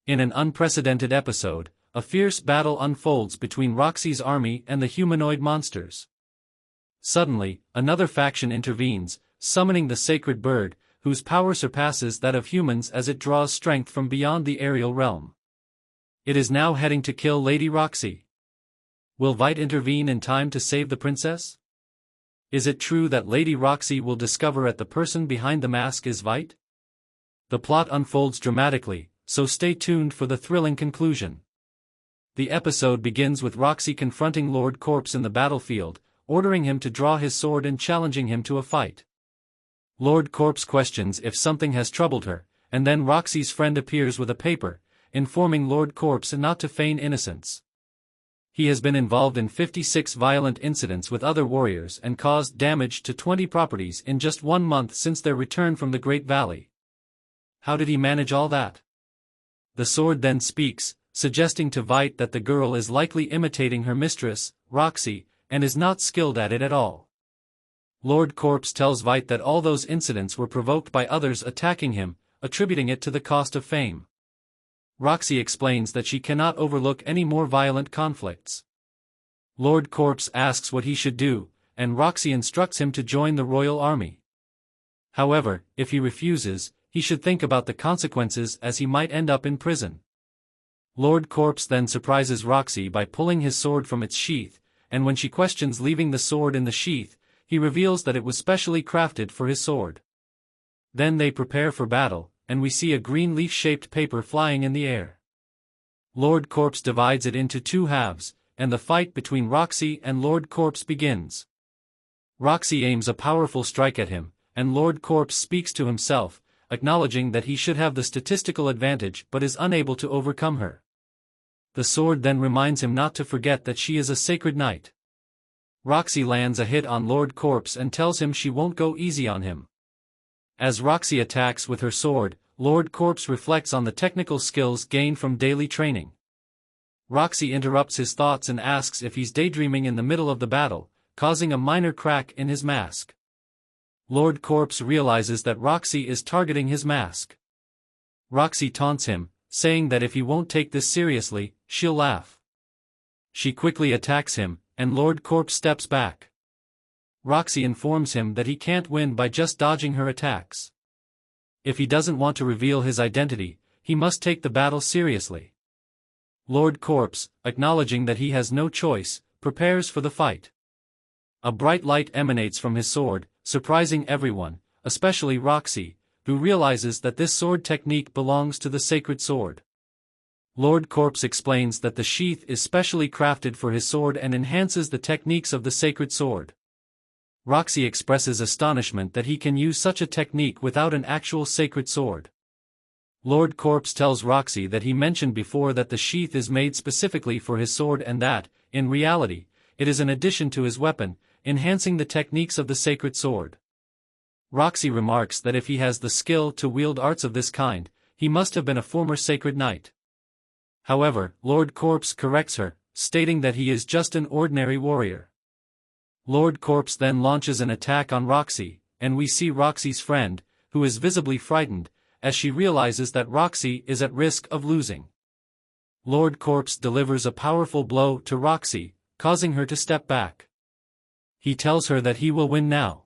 In an unprecedented episode, a fierce battle unfolds between Roxy's army and the humanoid monsters. Suddenly, another faction intervenes, summoning the sacred bird, whose power surpasses that of humans as it draws strength from beyond the aerial realm. It is now heading to kill Lady Roxy. Will Vite intervene in time to save the princess? Is it true that Lady Roxy will discover that the person behind the mask is Vite? The plot unfolds dramatically, so stay tuned for the thrilling conclusion. The episode begins with Roxy confronting Lord Corpse in the battlefield, ordering him to draw his sword and challenging him to a fight. Lord Corpse questions if something has troubled her, and then Roxy's friend appears with a paper, informing Lord Corpse not to feign innocence. He has been involved in 56 violent incidents with other warriors and caused damage to 20 properties in just 1 month since their return from the Great Valley. How did he manage all that? The sword then speaks, suggesting to Vite that the girl is likely imitating her mistress, Roxy, and is not skilled at it at all. Lord Corpse tells Vite that all those incidents were provoked by others attacking him, attributing it to the cost of fame. Roxy explains that she cannot overlook any more violent conflicts. Lord Corpse asks what he should do, and Roxy instructs him to join the royal army. However, if he refuses, he should think about the consequences as he might end up in prison. Lord Corpse then surprises Roxy by pulling his sword from its sheath, and when she questions leaving the sword in the sheath, he reveals that it was specially crafted for his sword. Then they prepare for battle, and we see a green leaf-shaped paper flying in the air. Lord Corpse divides it into 2 halves, and the fight between Roxy and Lord Corpse begins. Roxy aims a powerful strike at him, and Lord Corpse speaks to himself, acknowledging that he should have the statistical advantage but is unable to overcome her. The sword then reminds him not to forget that she is a sacred knight. Roxy lands a hit on Lord Corpse and tells him she won't go easy on him. As Roxy attacks with her sword, Lord Corpse reflects on the technical skills gained from daily training. Roxy interrupts his thoughts and asks if he's daydreaming in the middle of the battle, causing a minor crack in his mask. Lord Corpse realizes that Roxy is targeting his mask. Roxy taunts him, saying that if he won't take this seriously, she'll laugh. She quickly attacks him, and Lord Corpse steps back. Roxy informs him that he can't win by just dodging her attacks. If he doesn't want to reveal his identity, he must take the battle seriously. Lord Corpse, acknowledging that he has no choice, prepares for the fight. A bright light emanates from his sword, surprising everyone, especially Roxy, who realizes that this sword technique belongs to the sacred sword. Lord Corpse explains that the sheath is specially crafted for his sword and enhances the techniques of the sacred sword. Roxy expresses astonishment that he can use such a technique without an actual sacred sword. Lord Corpse tells Roxy that he mentioned before that the sheath is made specifically for his sword and that, in reality, it is an addition to his weapon, enhancing the techniques of the sacred sword. Roxy remarks that if he has the skill to wield arts of this kind, he must have been a former sacred knight. However, Lord Corpse corrects her, stating that he is just an ordinary warrior. Lord Corpse then launches an attack on Roxy, and we see Roxy's friend, who is visibly frightened, as she realizes that Roxy is at risk of losing. Lord Corpse delivers a powerful blow to Roxy, causing her to step back. He tells her that he will win now.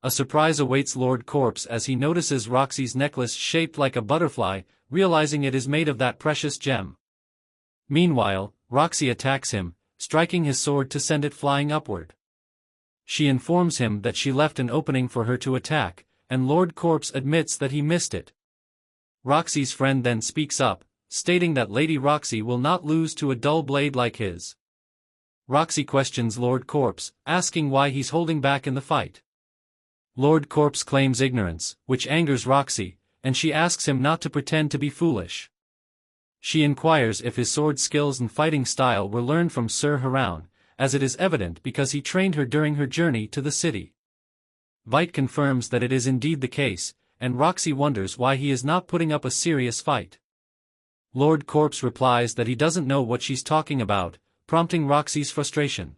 A surprise awaits Lord Corpse as he notices Roxy's necklace shaped like a butterfly, realizing it is made of that precious gem. Meanwhile, Roxy attacks him, striking his sword to send it flying upward. She informs him that she left an opening for her to attack, and Lord Corpse admits that he missed it. Roxy's friend then speaks up, stating that Lady Roxy will not lose to a dull blade like his. Roxy questions Lord Corpse, asking why he's holding back in the fight. Lord Corpse claims ignorance, which angers Roxy, and she asks him not to pretend to be foolish. She inquires if his sword skills and fighting style were learned from Sir Harem, as it is evident because he trained her during her journey to the city. Vite confirms that it is indeed the case, and Roxy wonders why he is not putting up a serious fight. Lord Corpse replies that he doesn't know what she's talking about, prompting Roxy's frustration.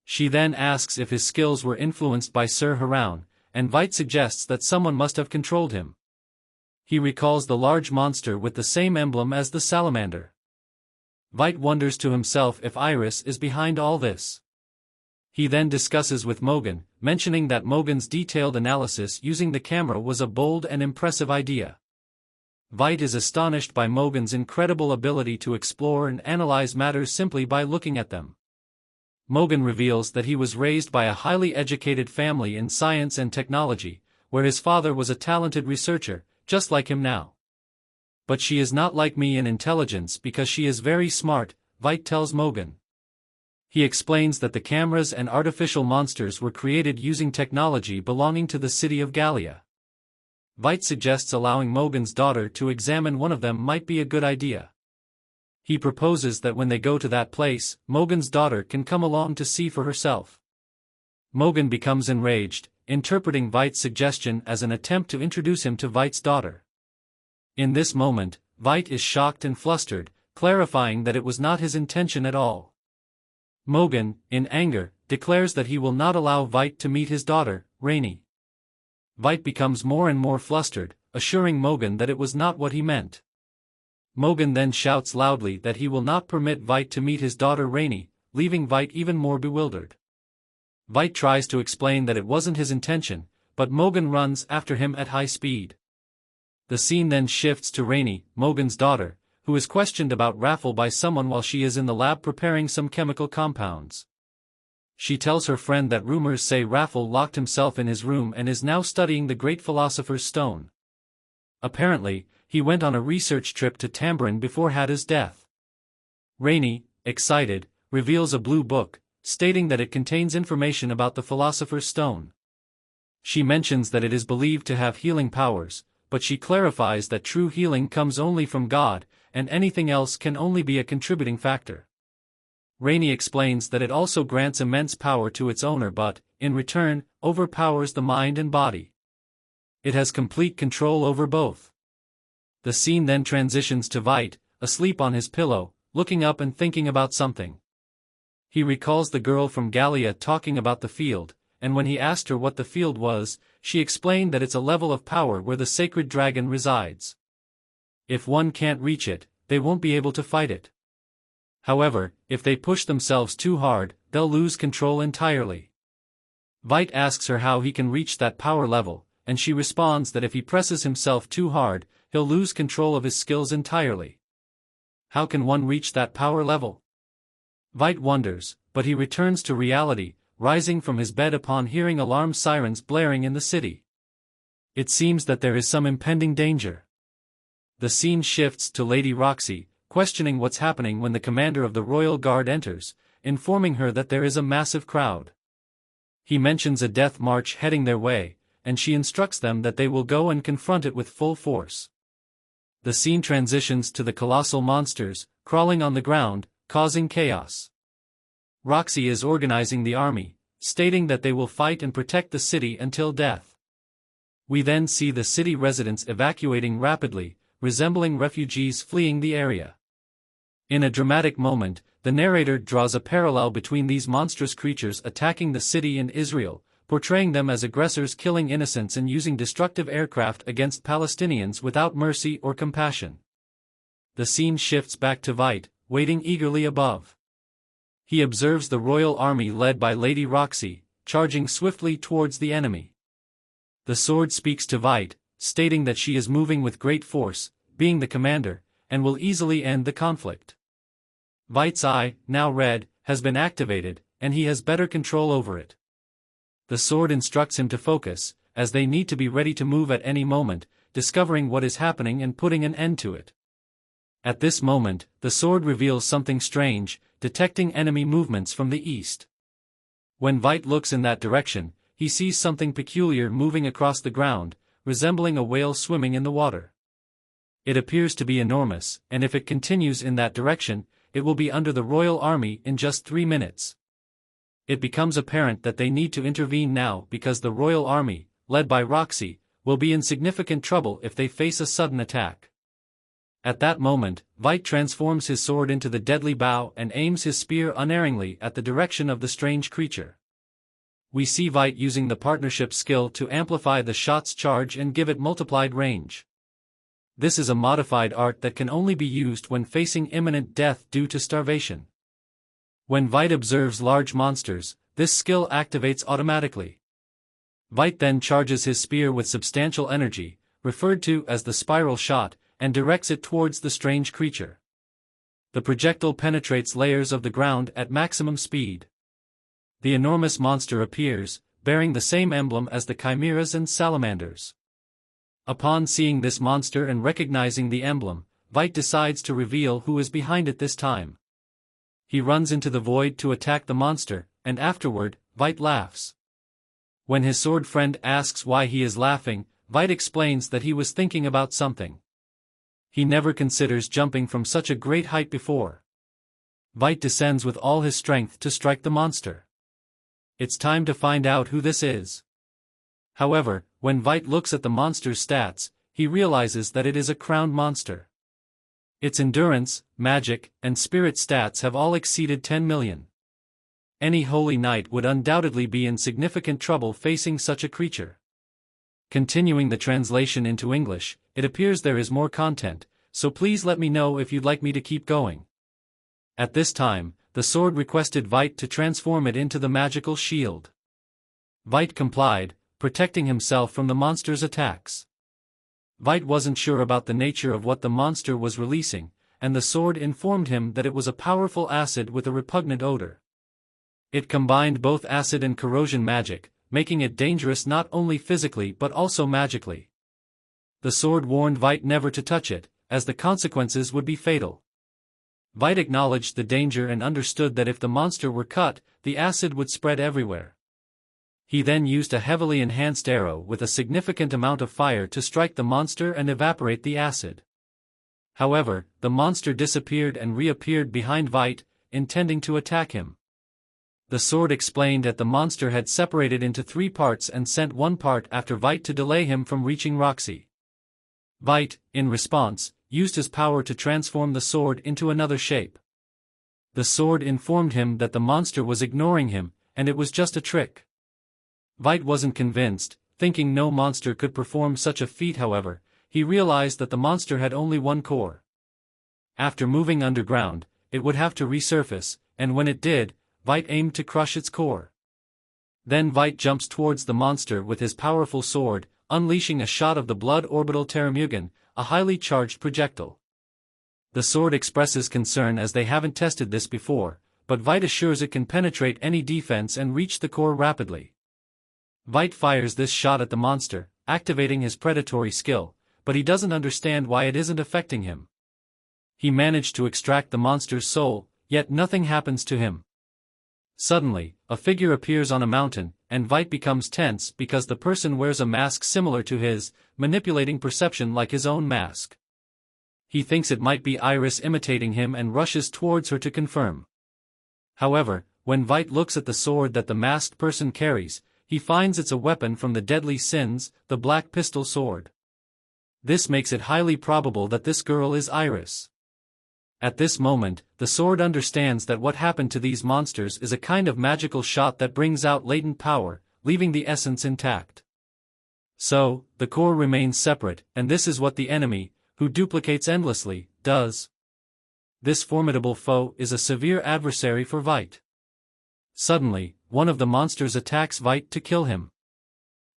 She then asks if his skills were influenced by Sir Harem, and Vite suggests that someone must have controlled him. He recalls the large monster with the same emblem as the salamander. Vite wonders to himself if Iris is behind all this. He then discusses with Mogan, mentioning that Mogan's detailed analysis using the camera was a bold and impressive idea. Vite is astonished by Mogan's incredible ability to explore and analyze matters simply by looking at them. Mogan reveals that he was raised by a highly educated family in science and technology, where his father was a talented researcher, just like him now. But she is not like me in intelligence because she is very smart, Vite tells Mogan. He explains that the cameras and artificial monsters were created using technology belonging to the city of Gallia. Vite suggests allowing Mogan's daughter to examine one of them might be a good idea. He proposes that when they go to that place, Mogan's daughter can come along to see for herself. Mogan becomes enraged, interpreting Vite's suggestion as an attempt to introduce him to Vite's daughter. In this moment, Vite is shocked and flustered, clarifying that it was not his intention at all. Mogan, in anger, declares that he will not allow Vite to meet his daughter, Rainy. Vite becomes more and more flustered, assuring Mogan that it was not what he meant. Mogan then shouts loudly that he will not permit Vite to meet his daughter Rainy, leaving Vite even more bewildered. Vite tries to explain that it wasn't his intention, but Mogan runs after him at high speed. The scene then shifts to Rainy, Mogan's daughter, who is questioned about Raffle by someone while she is in the lab preparing some chemical compounds. She tells her friend that rumors say Raffle locked himself in his room and is now studying the great philosopher's stone. Apparently, he went on a research trip to Tamborin before Hada's death. Rainy, excited, reveals a blue book, stating that it contains information about the philosopher's stone. She mentions that it is believed to have healing powers, but she clarifies that true healing comes only from God, and anything else can only be a contributing factor. Rainy explains that it also grants immense power to its owner but, in return, overpowers the mind and body. It has complete control over both. The scene then transitions to Vite, asleep on his pillow, looking up and thinking about something. He recalls the girl from Gallia talking about the field, and when he asked her what the field was, she explained that it's a level of power where the sacred dragon resides. If one can't reach it, they won't be able to fight it. However, if they push themselves too hard, they'll lose control entirely. Vite asks her how he can reach that power level, and she responds that if he presses himself too hard, he'll lose control of his skills entirely. How can one reach that power level? Vite wonders, but he returns to reality, rising from his bed upon hearing alarm sirens blaring in the city. It seems that there is some impending danger. The scene shifts to Lady Roxy, questioning what's happening when the commander of the Royal Guard enters, informing her that there is a massive crowd. He mentions a death march heading their way, and she instructs them that they will go and confront it with full force. The scene transitions to the colossal monsters, crawling on the ground, causing chaos. Roxy is organizing the army, stating that they will fight and protect the city until death. We then see the city residents evacuating rapidly, resembling refugees fleeing the area. In a dramatic moment, the narrator draws a parallel between these monstrous creatures attacking the city in Israel, portraying them as aggressors killing innocents and using destructive aircraft against Palestinians without mercy or compassion. The scene shifts back to Vite, waiting eagerly above. He observes the royal army led by Lady Roxy, charging swiftly towards the enemy. The sword speaks to Vite, stating that she is moving with great force, being the commander, and will easily end the conflict. Vite's eye, now red, has been activated, and he has better control over it. The sword instructs him to focus, as they need to be ready to move at any moment, discovering what is happening and putting an end to it. At this moment, the sword reveals something strange, detecting enemy movements from the east. When Vite looks in that direction, he sees something peculiar moving across the ground, resembling a whale swimming in the water. It appears to be enormous, and if it continues in that direction, it will be under the royal army in just 3 minutes. It becomes apparent that they need to intervene now because the royal army, led by Roxy, will be in significant trouble if they face a sudden attack. At that moment, Vite transforms his sword into the deadly bow and aims his spear unerringly at the direction of the strange creature. We see Vite using the partnership skill to amplify the shot's charge and give it multiplied range. This is a modified art that can only be used when facing imminent death due to starvation. When Vite observes large monsters, this skill activates automatically. Vite then charges his spear with substantial energy, referred to as the spiral shot, and directs it towards the strange creature. The projectile penetrates layers of the ground at maximum speed. The enormous monster appears, bearing the same emblem as the chimeras and salamanders. Upon seeing this monster and recognizing the emblem, Vite decides to reveal who is behind it this time. He runs into the void to attack the monster, and afterward, Vite laughs. When his sword friend asks why he is laughing, Vite explains that he was thinking about something. He never considers jumping from such a great height before. Vite descends with all his strength to strike the monster. It's time to find out who this is. However, when Vite looks at the monster's stats, he realizes that it is a crowned monster. Its endurance, magic, and spirit stats have all exceeded 10 million. Any holy knight would undoubtedly be in significant trouble facing such a creature. Continuing the translation into English, it appears there is more content, so please let me know if you'd like me to keep going. At this time, the sword requested Vite to transform it into the magical shield. Vite complied, protecting himself from the monster's attacks. Vite wasn't sure about the nature of what the monster was releasing, and the sword informed him that it was a powerful acid with a repugnant odor. It combined both acid and corrosion magic, making it dangerous not only physically but also magically. The sword warned Vite never to touch it, as the consequences would be fatal. Vite acknowledged the danger and understood that if the monster were cut, the acid would spread everywhere. He then used a heavily enhanced arrow with a significant amount of fire to strike the monster and evaporate the acid. However, the monster disappeared and reappeared behind Vite, intending to attack him. The sword explained that the monster had separated into 3 parts and sent one part after Vite to delay him from reaching Roxy. Vite, in response, used his power to transform the sword into another shape. The sword informed him that the monster was ignoring him, and it was just a trick. Vite wasn't convinced, thinking no monster could perform such a feat. However, he realized that the monster had only one core. After moving underground, it would have to resurface, and when it did, Vite aimed to crush its core. Then Vite jumps towards the monster with his powerful sword, unleashing a shot of the blood orbital Terramugen, a highly charged projectile. The sword expresses concern as they haven't tested this before, but Vite assures it can penetrate any defense and reach the core rapidly. Vite fires this shot at the monster, activating his predatory skill, but he doesn't understand why it isn't affecting him. He managed to extract the monster's soul, yet nothing happens to him. Suddenly, a figure appears on a mountain, and Vite becomes tense because the person wears a mask similar to his, manipulating perception like his own mask. He thinks it might be Iris imitating him and rushes towards her to confirm. However, when Vite looks at the sword that the masked person carries, he finds it's a weapon from the deadly sins, the Black Pistol Sword. This makes it highly probable that this girl is Iris. At this moment, the sword understands that what happened to these monsters is a kind of magical shot that brings out latent power, leaving the essence intact. So, the core remains separate, and this is what the enemy, who duplicates endlessly, does. This formidable foe is a severe adversary for Vite. Suddenly, one of the monsters attacks Vite to kill him.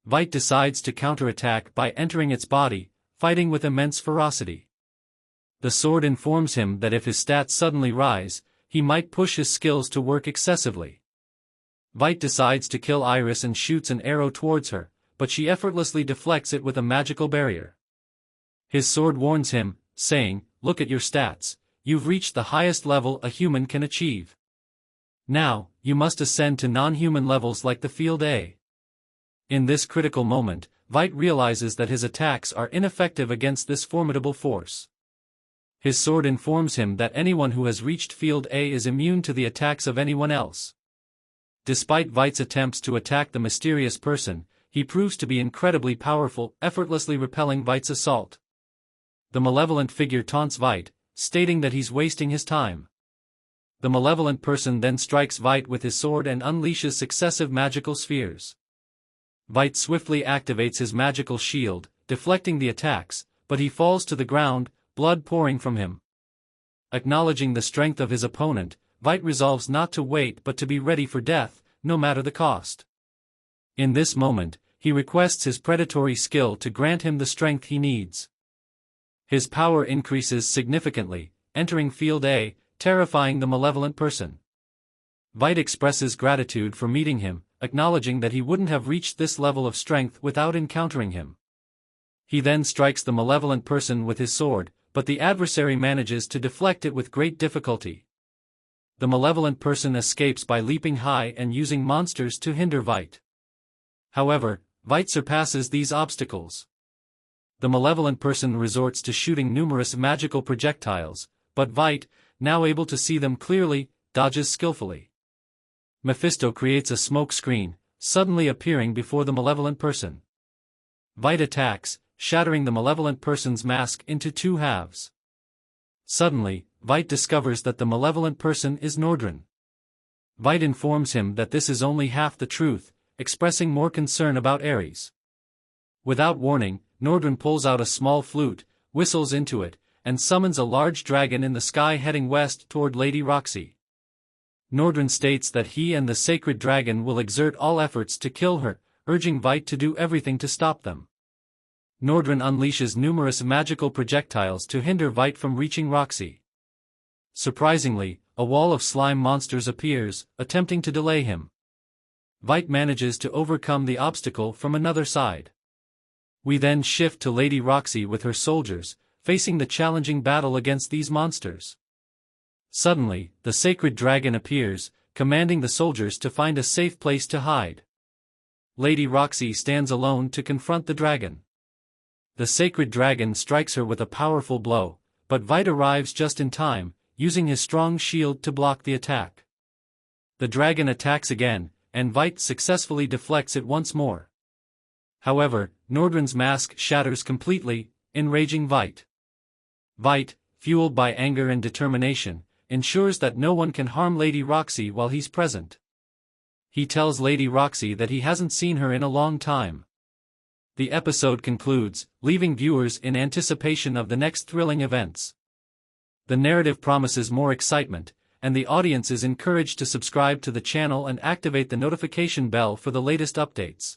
Vite decides to counterattack by entering its body, fighting with immense ferocity. The sword informs him that if his stats suddenly rise, he might push his skills to work excessively. Vite decides to kill Iris and shoots an arrow towards her, but she effortlessly deflects it with a magical barrier. His sword warns him, saying, "Look at your stats, you've reached the highest level a human can achieve. Now, you must ascend to non-human levels like the Field A." In this critical moment, Vite realizes that his attacks are ineffective against this formidable force. His sword informs him that anyone who has reached Field A is immune to the attacks of anyone else. Despite Vite's attempts to attack the mysterious person, he proves to be incredibly powerful, effortlessly repelling Vite's assault. The malevolent figure taunts Vite, stating that he's wasting his time. The malevolent person then strikes Vite with his sword and unleashes successive magical spheres. Vite swiftly activates his magical shield, deflecting the attacks, but he falls to the ground, blood pouring from him. Acknowledging the strength of his opponent, Vite resolves not to wait but to be ready for death, no matter the cost. In this moment, he requests his predatory skill to grant him the strength he needs. His power increases significantly, entering Field A, terrifying the malevolent person. Vite expresses gratitude for meeting him, acknowledging that he wouldn't have reached this level of strength without encountering him. He then strikes the malevolent person with his sword, but the adversary manages to deflect it with great difficulty. The malevolent person escapes by leaping high and using monsters to hinder Vite. However, Vite surpasses these obstacles. The malevolent person resorts to shooting numerous magical projectiles, but Vite, now able to see them clearly, dodges skillfully. Mephisto creates a smoke screen, suddenly appearing before the malevolent person. Vite attacks, shattering the malevolent person's mask into two halves. Suddenly, Vite discovers that the malevolent person is Nordren. Vite informs him that this is only half the truth, expressing more concern about Ares. Without warning, Nordren pulls out a small flute, whistles into it, and summons a large dragon in the sky heading west toward Lady Roxy. Nordren states that he and the sacred dragon will exert all efforts to kill her, urging Vite to do everything to stop them. Nordren unleashes numerous magical projectiles to hinder Vite from reaching Roxy. Surprisingly, a wall of slime monsters appears, attempting to delay him. Vite manages to overcome the obstacle from another side. We then shift to Lady Roxy with her soldiers, facing the challenging battle against these monsters. Suddenly, the sacred dragon appears, commanding the soldiers to find a safe place to hide. Lady Roxy stands alone to confront the dragon. The sacred dragon strikes her with a powerful blow, but Vite arrives just in time, using his strong shield to block the attack. The dragon attacks again, and Vite successfully deflects it once more. However, Nordren's mask shatters completely, enraging Vite. Vite, fueled by anger and determination, ensures that no one can harm Lady Roxy while he's present. He tells Lady Roxy that he hasn't seen her in a long time. The episode concludes, leaving viewers in anticipation of the next thrilling events. The narrative promises more excitement, and the audience is encouraged to subscribe to the channel and activate the notification bell for the latest updates.